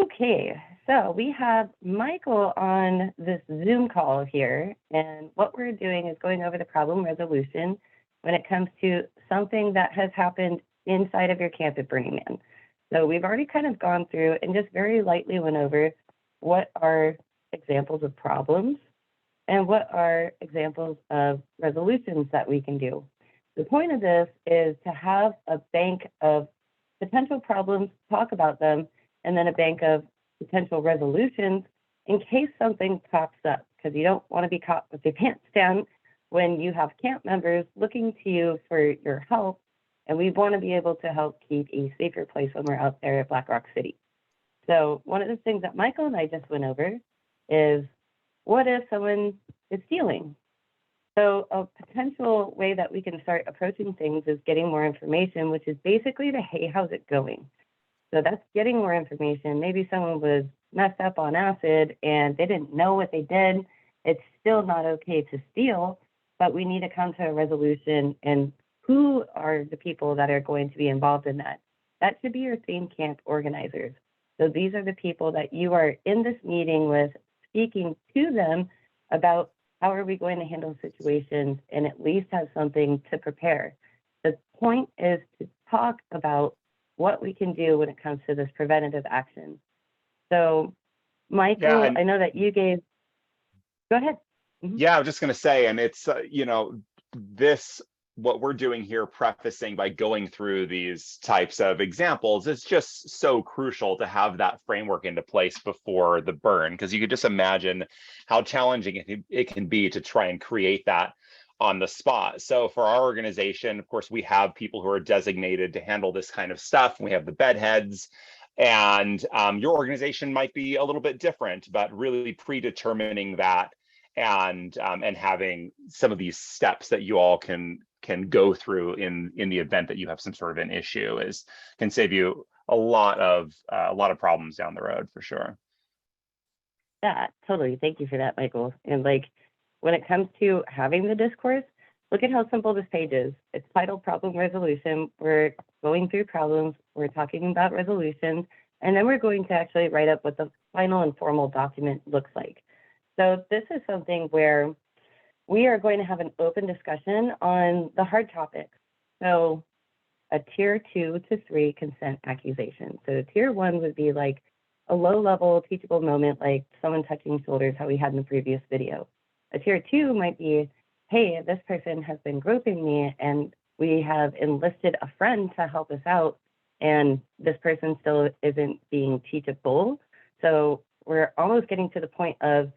Okay, so we have Michael on this Zoom call here, and what we're doing is going over the problem resolution when it comes to something that has happened inside of your camp at Burning Man. So we've already kind of gone through and just very lightly went over what are examples of problems and what are examples of resolutions that we can do. The point of this is to have a bank of potential problems, talk about them, and then a bank of potential resolutions in case something pops up, because you don't want to be caught with your pants down when you have camp members looking to you for your help, and we want to be able to help keep a safer place when we're out there at Black Rock City. So one of the things that Michael and I just went over is, what if someone is stealing? So a potential way that we can start approaching things is getting more information, which is basically the, hey, how's it going? So that's getting more information. Maybe someone was messed up on acid and they didn't know what they did. It's still not okay to steal, but we need to come to a resolution, and who are the people that are going to be involved in that? That should be your theme camp organizers. So these are the people that you are in this meeting with, speaking to them about how are we going to handle situations, and at least have something to prepare. The point is to talk about what we can do when it comes to this preventative action. So Michael, I know that you gave, go ahead. Yeah, I was just going to say, and it's, what we're doing here, prefacing by going through these types of examples, is just so crucial to have that framework into place before the burn, because you could just imagine how challenging it can be to try and create that on the spot. So for our organization, of course, we have people who are designated to handle this kind of stuff. We have the bed heads, and your organization might be a little bit different, but really predetermining that and having some of these steps that you all can go through in the event that you have some sort of an issue can save you a lot of problems down the road, for sure. Yeah, totally. Thank you for that, Michael. And like, when it comes to having the discourse, look at how simple this page is. It's titled Problem Resolution. We're going through problems, we're talking about resolutions, and then we're going to actually write up what the final and formal document looks like. So this is something where we are going to have an open discussion on the hard topics. So a tier 2 to 3 consent accusation. So tier 1 would be like a low level teachable moment, like someone touching shoulders, how we had in the previous video. A tier 2 might be, hey, this person has been groping me and we have enlisted a friend to help us out, and this person still isn't being teachable. So we're almost getting to the point of,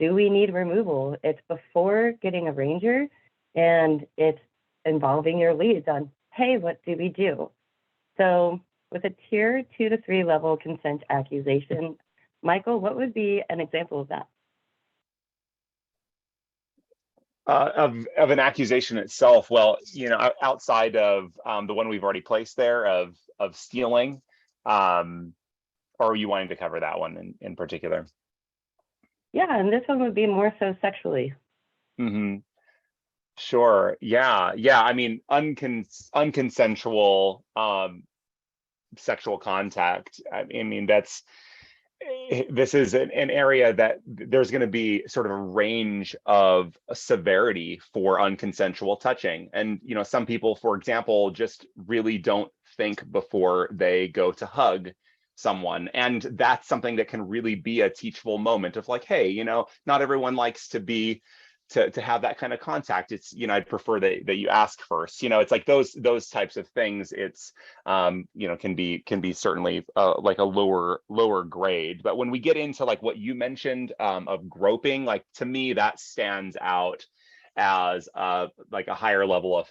do we need removal? It's before getting a ranger, and it's involving your leads on, hey, what do we do? So with a tier 2 to 3 level consent accusation, Michael, what would be an example of that? Of an accusation itself, well, outside of the one we've already placed there of stealing, or are you wanting to cover that one in particular? Yeah, and this one would be more so sexually. Mm-hmm. Sure. Yeah. I mean, unconsensual sexual contact. I mean, this is an area that there's going to be sort of a range of severity for unconsensual touching. And, some people, for example, just really don't think before they go to hug someone. And that's something that can really be a teachable moment of like, hey, not everyone likes to have that kind of contact. It's, I'd prefer that you ask first. It's like those types of things. It's, can be certainly like a lower grade. But when we get into like what you mentioned of groping, like to me that stands out as like a higher level of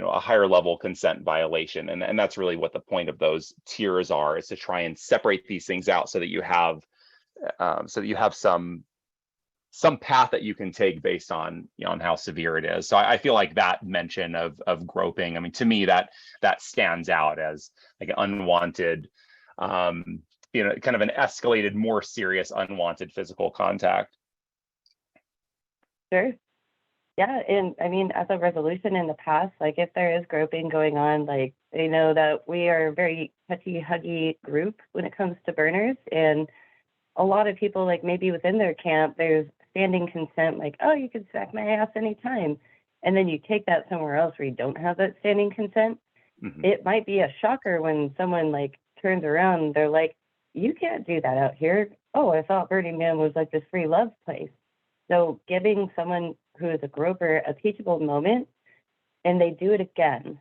a higher level consent violation, and that's really what the point of those tiers are, is to try and separate these things out so that you have some path that you can take based on on how severe it is. So I feel like that mention of groping, I mean, to me that stands out as like an unwanted, kind of an escalated, more serious unwanted physical contact. Sure. Yeah, and I mean, as a resolution in the past, like if there is groping going on, like they know that we are a very touchy, huggy group when it comes to burners. And a lot of people, like maybe within their camp, there's standing consent, like, oh, you can smack my ass anytime. And then you take that somewhere else where you don't have that standing consent. Mhm. It might be a shocker when someone like turns around and they're like, you can't do that out here. Oh, I thought Burning Man was like this free love place. So giving someone who is a groper a teachable moment and they do it again,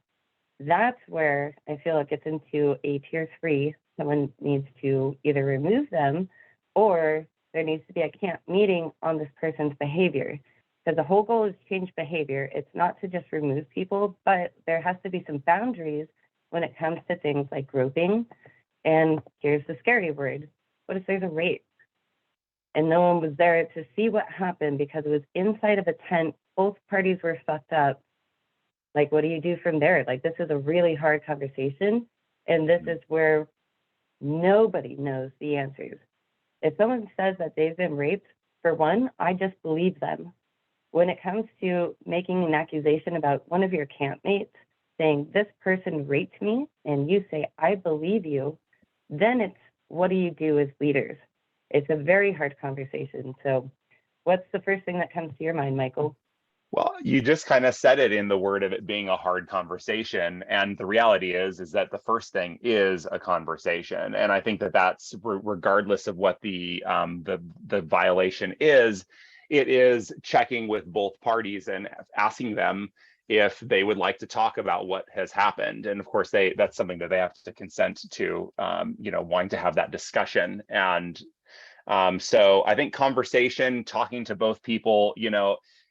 that's where I feel it gets into a tier 3. Someone needs to either remove them or there needs to be a camp meeting on this person's behavior. Because the whole goal is to change behavior. It's not to just remove people, but there has to be some boundaries when it comes to things like groping. And here's the scary word. What if there's a rape? And no one was there to see what happened because it was inside of a tent. Both parties were fucked up. Like, what do you do from there? Like, this is a really hard conversation. And this is where nobody knows the answers. If someone says that they've been raped, for one, I just believe them. When it comes to making an accusation about one of your campmates, saying this person raped me, and you say, I believe you, then it's what do you do as leaders? It's a very hard conversation. So, what's the first thing that comes to your mind, Michael? Well, you just kind of said it in the word of it being a hard conversation. And the reality is that the first thing is a conversation. And I think that that's regardless of what the violation is, it is checking with both parties and asking them if they would like to talk about what has happened. And of course, that's something that they have to consent to, wanting to have that discussion. And so I think conversation, talking to both people,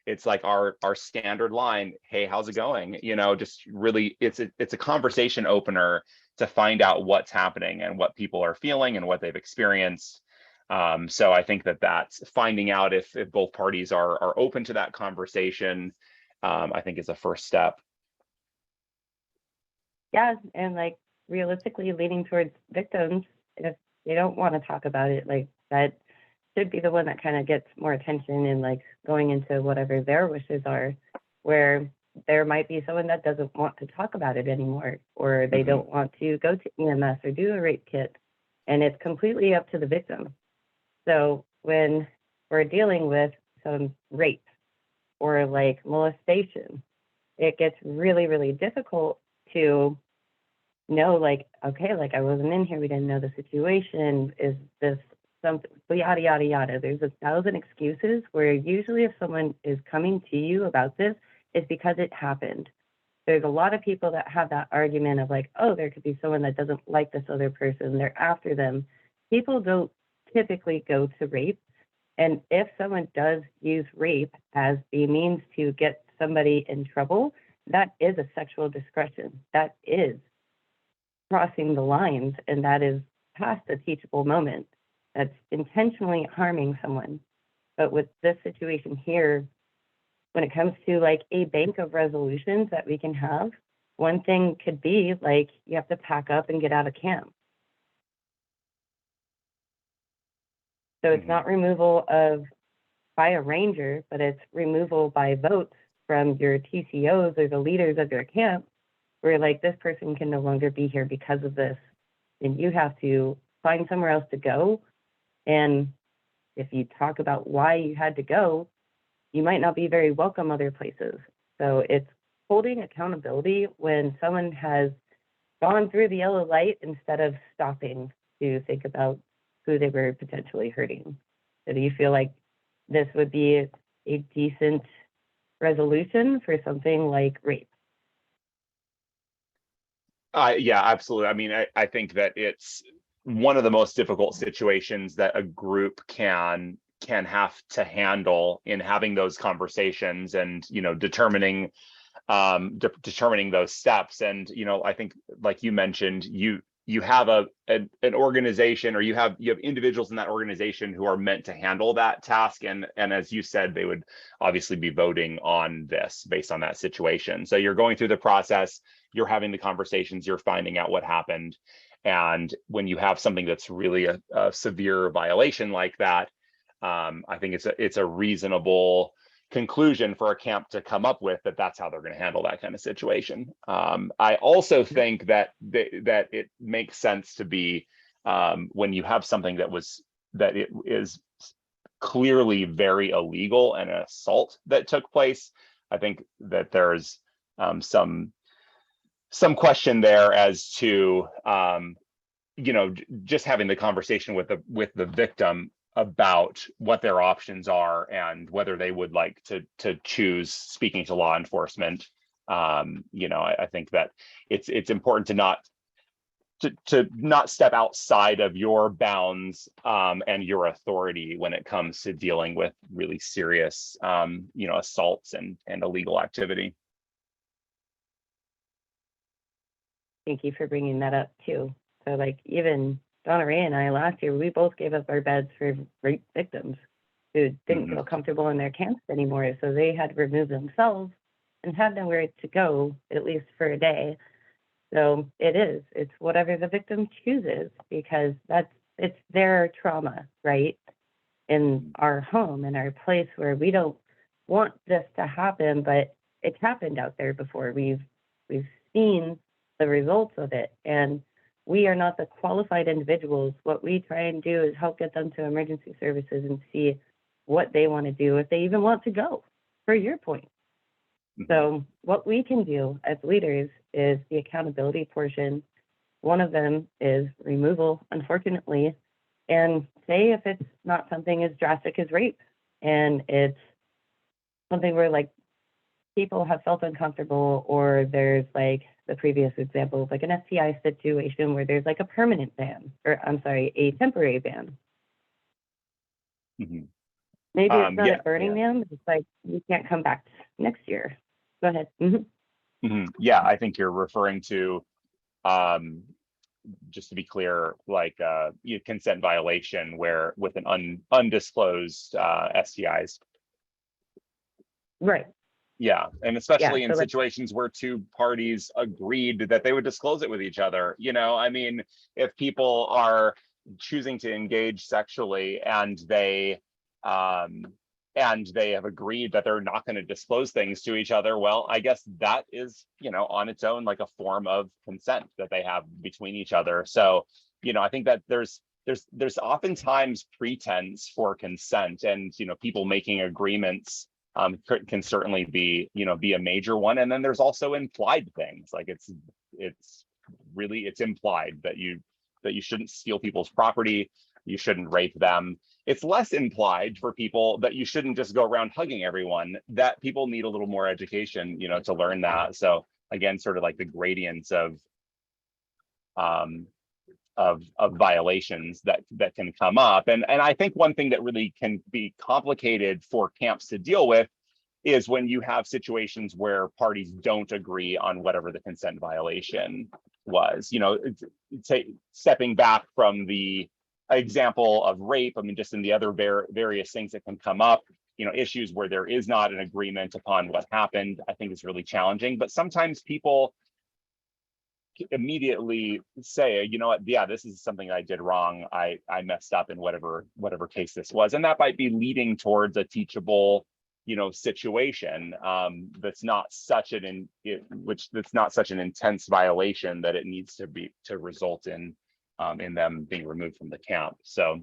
it's like our standard line, hey, how's it going? Just really it's a conversation opener to find out what's happening and what people are feeling and what they've experienced. So I think that's finding out if both parties are open to that conversation, I think is a first step. Yeah, and like realistically leaning towards victims, if they don't want to talk about it, like that should be the one that kind of gets more attention and like going into whatever their wishes are, where there might be someone that doesn't want to talk about it anymore, or they Mhm. don't want to go to EMS or do a rape kit, and it's completely up to the victim. So when we're dealing with some rape or like molestation, it gets really, really difficult to know, like, okay, like I wasn't in here, we didn't know the situation. Is this something, yada, yada, yada. There's 1,000 excuses where usually if someone is coming to you about this, it's because it happened. There's a lot of people that have that argument of like, oh, there could be someone that doesn't like this other person, they're after them. People don't typically go to rape. And if someone does use rape as the means to get somebody in trouble, that is a sexual discretion. That is crossing the lines, and that is past a teachable moment. That's intentionally harming someone. But with this situation here, when it comes to like a bank of resolutions that we can have, one thing could be like you have to pack up and get out of camp. So it's Mhm. not removal of by a ranger, but it's removal by votes from your TCOs or the leaders of your camp, where like this person can no longer be here because of this, and you have to find somewhere else to go. And if you talk about why you had to go, you might not be very welcome other places. So it's holding accountability when someone has gone through the yellow light instead of stopping to think about who they were potentially hurting. So do you feel like this would be a decent resolution for something like rape? Yeah, absolutely. I mean, I think that it's one of the most difficult situations that a group can have to handle in having those conversations and determining those steps. And I think, like you mentioned, you have an organization, or you have individuals in that organization who are meant to handle that task, and as you said, they would obviously be voting on this based on that situation. So you're going through the process, you're having the conversations, you're finding out what happened. And when you have something that's really a severe violation like that, I think it's a reasonable conclusion for a camp to come up with that that's how they're going to handle that kind of situation. I also think that that it makes sense to be when you have something that it is clearly very illegal and an assault that took place. I think that there's some question there as to just having the conversation with the victim about what their options are and whether they would like to choose speaking to law enforcement. I think that it's important to not step outside of your bounds and your authority when it comes to dealing with really serious assaults and illegal activity. Thank you for bringing that up too. So like even Donna Ray and I last year, we both gave up our beds for rape victims who didn't feel comfortable in their camps anymore. So they had to remove themselves and had nowhere to go, at least for a day. So it's whatever the victim chooses, because it's their trauma, right? In our home, in our place where we don't want this to happen, but it's happened out there before. We've seen the results of it, and we are not the qualified individuals. What we try and do is help get them to emergency services and see what they want to do, if they even want to go, for your point. So what we can do as leaders is the accountability portion. One of them is removal, unfortunately, and say if it's not something as drastic as rape and it's something where like people have felt uncomfortable, or there's like the previous example of like an STI situation where there's like a permanent ban, or I'm sorry, a temporary ban. Maybe it's not a Burning Man, it's like you can't come back next year. Go ahead. Yeah, I think you're referring to, just to be clear, like consent violation where with an undisclosed STIs. Right. Yeah, and especially in situations where two parties agreed that they would disclose it with each other. I mean, if people are choosing to engage sexually and they have agreed that they're not going to disclose things to each other, well, I guess that is, on its own, like a form of consent that they have between each other. So, I think that there's oftentimes pretense for consent, and, people making agreements can certainly be a major one. And then there's also implied things, like it's implied that you shouldn't steal people's property, you shouldn't rape them. It's less implied for people that you shouldn't just go around hugging everyone. That people need a little more education, to learn that. So again, sort of like the gradients of violations that can come up. And I think one thing that really can be complicated for camps to deal with is when you have situations where parties don't agree on whatever the consent violation was. Stepping back from the example of rape, I mean, just in the other various things that can come up, issues where there is not an agreement upon what happened, I think is really challenging. But sometimes people immediately say, yeah, this is something I did wrong. I messed up in whatever case this was. And that might be leading towards a teachable, situation that's not such an intense violation that it needs to result in them being removed from the camp. So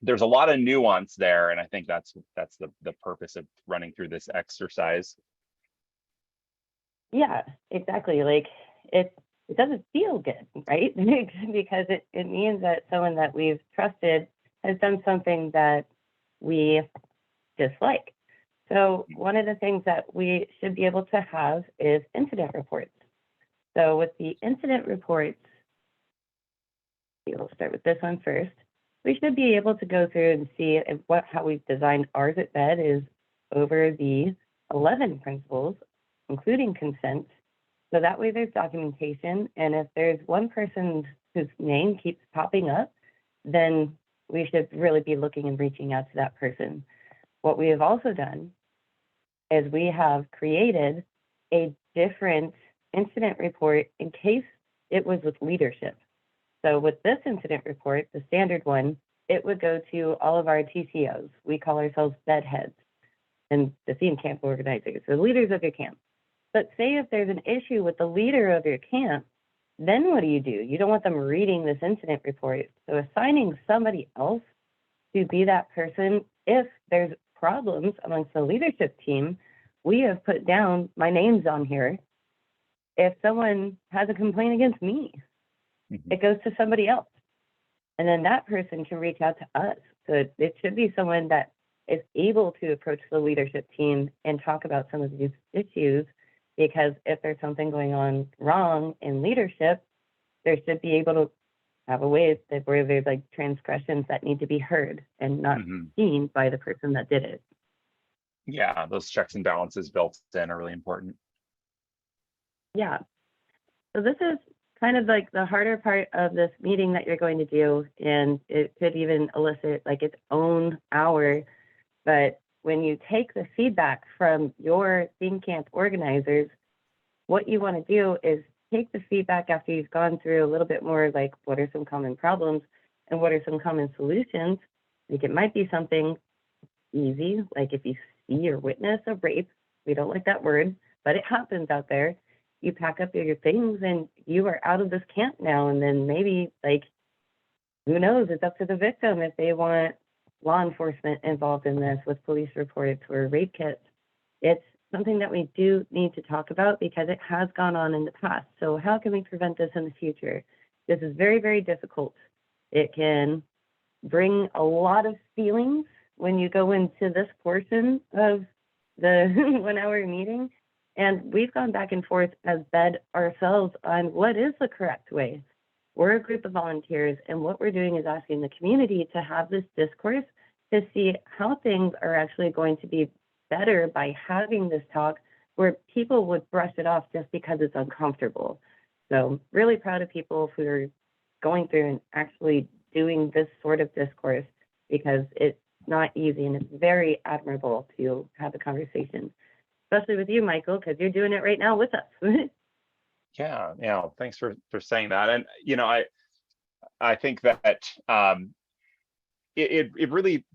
there's a lot of nuance there, and I think that's the purpose of running through this exercise. Yeah, exactly. Like it doesn't feel good, right? Because it means that someone that we've trusted has done something that we dislike. So one of the things that we should be able to have is incident reports. So with the incident reports, we'll start with this one first. We should be able to go through and see how we've designed ours at BED is over the 11 principles, including consent. So that way there's documentation. And if there's one person whose name keeps popping up, then we should really be looking and reaching out to that person. What we have also done is we have created a different incident report in case it was with leadership. So with this incident report, the standard one, it would go to all of our TCOs. We call ourselves bed heads. and the theme camp organizers, the leaders of your camp. But say if there's an issue with the leader of your camp, then what do? You don't want them reading this incident report. So assigning somebody else to be that person, if there's problems amongst the leadership team, we have put down, my name's on here. If someone has a complaint against me, it goes to somebody else. And then that person can reach out to us. So it should be someone that is able to approach the leadership team and talk about some of these issues, because if there's something going on wrong in leadership, there should be able to have a way that where there's like transgressions that need to be heard and not seen by the person that did it. Yeah, those checks and balances built in are really important. Yeah. So this is kind of like the harder part of this meeting that you're going to do, and it could even elicit like its own hour. But when you take the feedback from your theme camp organizers, what you want to do is take the feedback after you've gone through a little bit more, like what are some common problems and what are some common solutions. Like it might be something easy, like if you see or witness a rape, we don't like that word, but it happens out there. You pack up your things and you are out of this camp now. And then maybe, like, who knows, it's up to the victim if they want law enforcement involved in this with police reports or rape kits. It's something that we do need to talk about because it has gone on in the past. So how can we prevent this in the future? This is very, very difficult. It can bring a lot of feelings when you go into this portion of the 1 hour meeting. And we've gone back and forth as BED ourselves on what is the correct way. We're a group of volunteers, and what we're doing is asking the community to have this discourse to see how things are actually going to be better by having this talk where people would brush it off just because it's uncomfortable. So really proud of people who are going through and actually doing this sort of discourse, because it's not easy and it's very admirable to have a conversation. Especially with you, Michael, because you're doing it right now with us. Yeah. Thanks for saying that. And I think that it really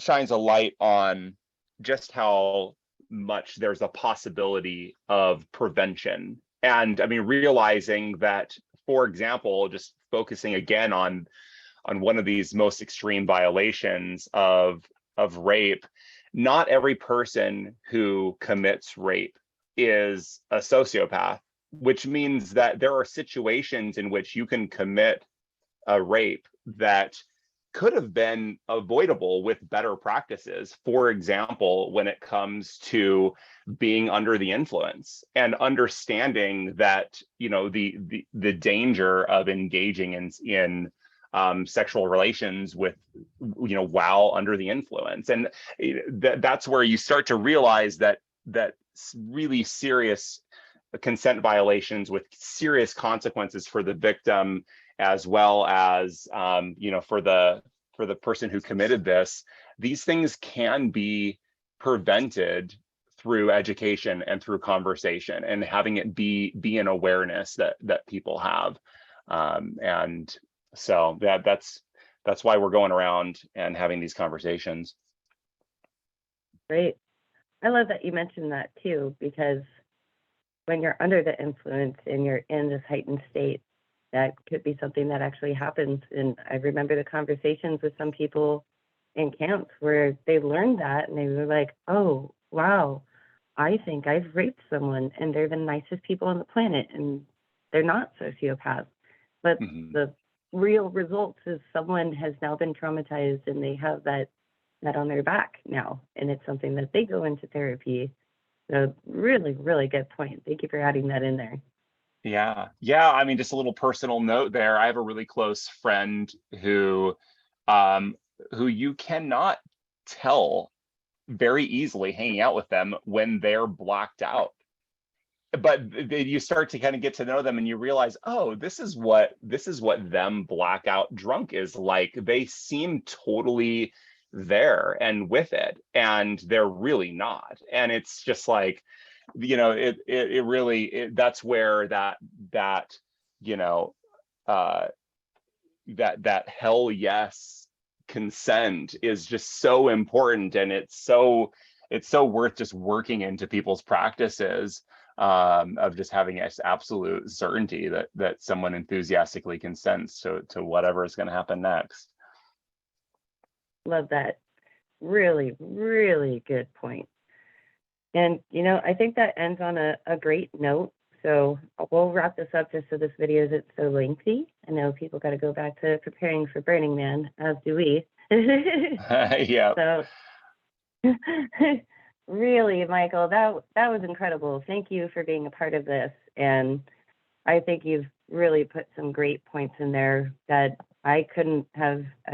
shines a light on just how much there's a possibility of prevention. And I mean, realizing that, for example, just focusing again on one of these most extreme violations of rape, not every person who commits rape is a sociopath, which means that there are situations in which you can commit a rape that could have been avoidable with better practices. For example, when it comes to being under the influence and understanding that, the danger of engaging in sexual relations with, while under the influence. And that's where you start to realize that really serious consent violations with serious consequences for the victim, as well as, for the person who committed this, these things can be prevented through education and through conversation and having it be an awareness that people have. And so that's why we're going around and having these conversations. Great. I love that you mentioned that too, because when you're under the influence and you're in this heightened state, that could be something that actually happens. And I remember the conversations with some people in camps where they learned that and they were like, oh, wow, I think I've raped someone and they're the nicest people on the planet and they're not sociopaths. But the real results is someone has now been traumatized and they have that on their back now. And it's something that they go into therapy. So really, really good point. Thank you for adding that in there. Yeah. I mean, just a little personal note there. I have a really close friend who you cannot tell very easily hanging out with them when they're blacked out. But you start to kind of get to know them and you realize, oh, this is what them blackout drunk is like. They seem totally there and with it, and they're really not. And it's just like, it really, that's where that hell yes consent is just so important. And it's it's so worth just working into people's practices, of just having this absolute certainty that someone enthusiastically consents to whatever is going to happen next. Love that. Really, really good point. And, I think that ends on a great note. So we'll wrap this up just so this video isn't so lengthy. I know people got to go back to preparing for Burning Man, as do we. Yeah. So really, Michael, that was incredible. Thank you for being a part of this. And I think you've really put some great points in there that I couldn't have